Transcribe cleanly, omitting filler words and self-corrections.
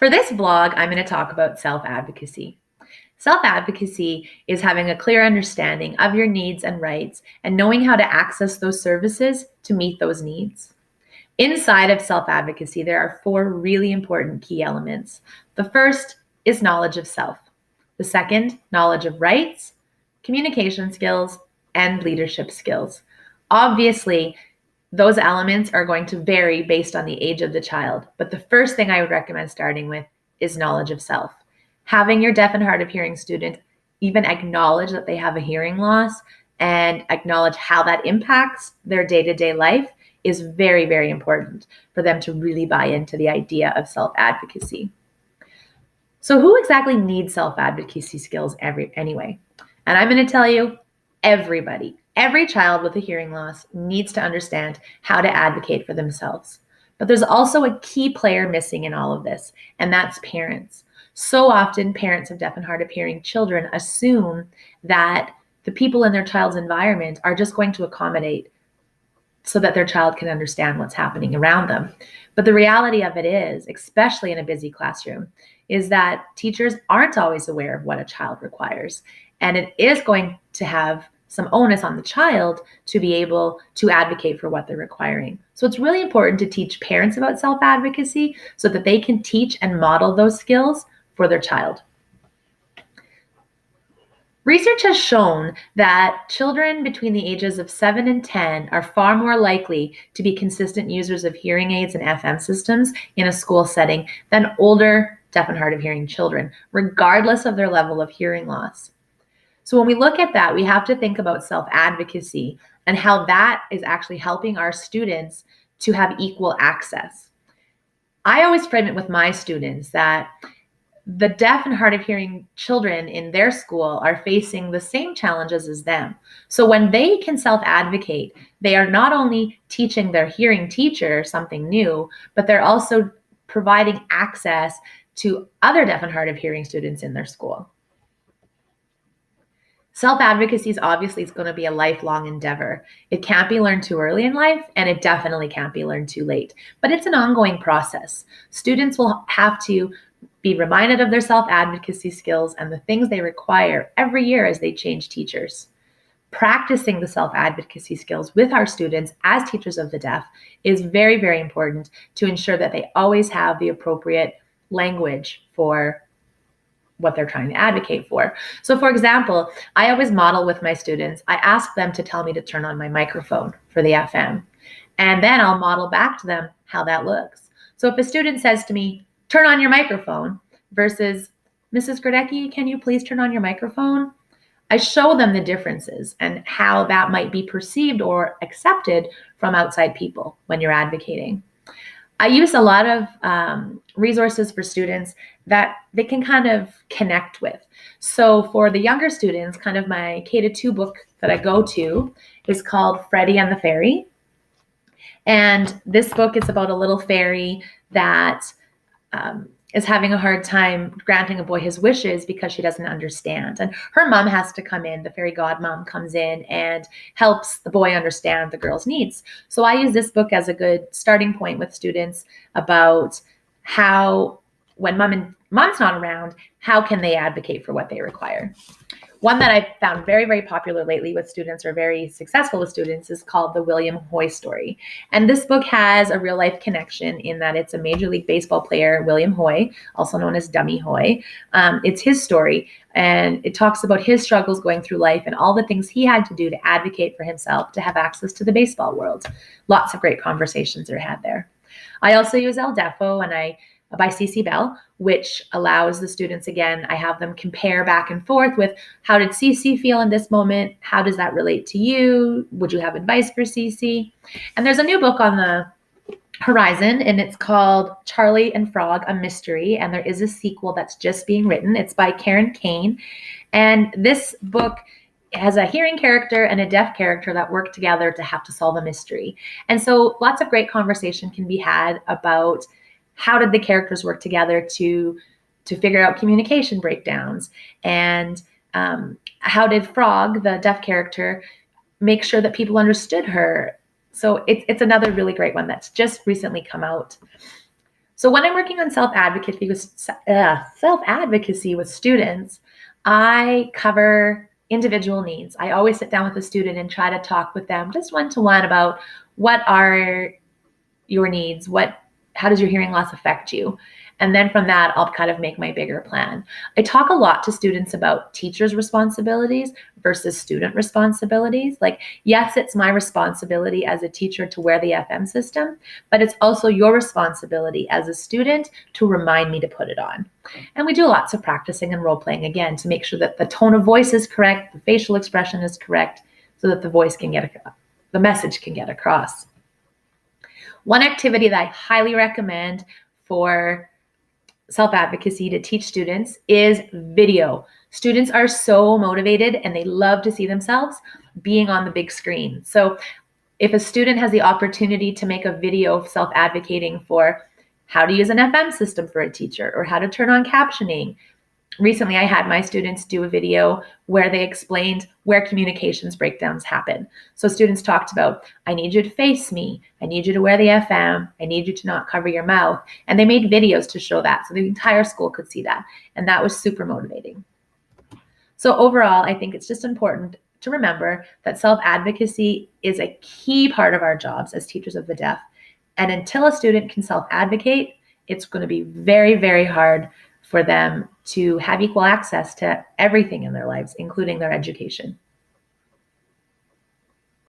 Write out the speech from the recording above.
For this vlog, I'm going to talk about self-advocacy. Self-advocacy is having a clear understanding of your needs and rights and knowing how to access those services to meet those needs. Inside of self-advocacy, there are four really important key elements. The first is knowledge of self. The second, knowledge of rights, communication skills, and leadership skills. Obviously, those elements are going to vary based on the age of the child, but the first thing I would recommend starting with is knowledge of self. Having your deaf and hard of hearing student even acknowledge that they have a hearing loss and acknowledge how that impacts their day-to-day life is very, very important for them to really buy into the idea of self-advocacy. So who exactly needs self-advocacy skills anyway? And I'm going to tell you, everybody. Every child with a hearing loss needs to understand how to advocate for themselves. But there's also a key player missing in all of this, and that's parents. So often, parents of deaf and hard of hearing children assume that the people in their child's environment are just going to accommodate so that their child can understand what's happening around them. But the reality of it is, especially in a busy classroom, is that teachers aren't always aware of what a child requires. And it is going to have some onus on the child to be able to advocate for what they're requiring. So it's really important to teach parents about self-advocacy so that they can teach and model those skills for their child. Research has shown that children between the ages of 7 and 10 are far more likely to be consistent users of hearing aids and FM systems in a school setting than older deaf and hard of hearing children, regardless of their level of hearing loss. So when we look at that, we have to think about self-advocacy and how that is actually helping our students to have equal access. I always frame it with my students that the deaf and hard of hearing children in their school are facing the same challenges as them. So when they can self-advocate, they are not only teaching their hearing teacher something new, but they're also providing access to other deaf and hard of hearing students in their school. Self-advocacy is obviously going to be a lifelong endeavor. It can't be learned too early in life, and it definitely can't be learned too late. But it's an ongoing process. Students will have to be reminded of their self-advocacy skills and the things they require every year as they change teachers. Practicing the self-advocacy skills with our students as teachers of the deaf is very, very important to ensure that they always have the appropriate language for what they're trying to advocate for. So for example, I always model with my students. I ask them to tell me to turn on my microphone for the FM, and then I'll model back to them how that looks. So if a student says to me, turn on your microphone, versus Mrs. Grodecki, can you please turn on your microphone? I show them the differences and how that might be perceived or accepted from outside people when you're advocating. I use a lot of resources for students that they can kind of connect with. So for the younger students, kind of my K-2 book that I go to is called Freddie and the Fairy. And this book is about a little fairy that is having a hard time granting a boy his wishes because she doesn't understand. And her mom has to come in, the fairy godmom comes in and helps the boy understand the girl's needs. So I use this book as a good starting point with students about how, when mom's not around, how can they advocate for what they require. One that I've found very, very popular lately with students, or very successful with students, is called The William Hoy Story. And this book has a real life connection in that it's a Major League Baseball player, William Hoy, also known as Dummy Hoy. It's his story, and it talks about his struggles going through life and all the things he had to do to advocate for himself to have access to the baseball world. Lots of great conversations are had there. I also use El Defo by CC Bell, which allows the students, again, I have them compare back and forth with how did CC feel in this moment? How does that relate to you? Would you have advice for CC? And there's a new book on the horizon, and it's called Charlie and Frog, A Mystery. And there is a sequel that's just being written. It's by Karen Kane. And this book has a hearing character and a deaf character that work together to have to solve a mystery. And so lots of great conversation can be had about how did the characters work together to figure out communication breakdowns, and how did Frog, the deaf character, make sure that people understood her. So it's another really great one that's just recently come out. So when I'm working on self-advocacy with students, I cover individual needs. I always sit down with a student and try to talk with them just one-to-one about what are your needs, how does your hearing loss affect you? And then from that, I'll kind of make my bigger plan. I talk a lot to students about teachers' responsibilities versus student responsibilities. Like, yes, it's my responsibility as a teacher to wear the FM system, but it's also your responsibility as a student to remind me to put it on. And we do lots of practicing and role playing again to make sure that the tone of voice is correct, the facial expression is correct, so that the message can get across. One activity that I highly recommend for self-advocacy to teach students is video. Students are so motivated and they love to see themselves being on the big screen. So if a student has the opportunity to make a video of self-advocating for how to use an FM system for a teacher or how to turn on captioning. Recently, I had my students do a video where they explained where communications breakdowns happen. So students talked about, I need you to face me, I need you to wear the FM, I need you to not cover your mouth. And they made videos to show that so the entire school could see that. And that was super motivating. So overall, I think it's just important to remember that self-advocacy is a key part of our jobs as teachers of the deaf. And until a student can self-advocate, it's going to be very, very hard for them to have equal access to everything in their lives, including their education.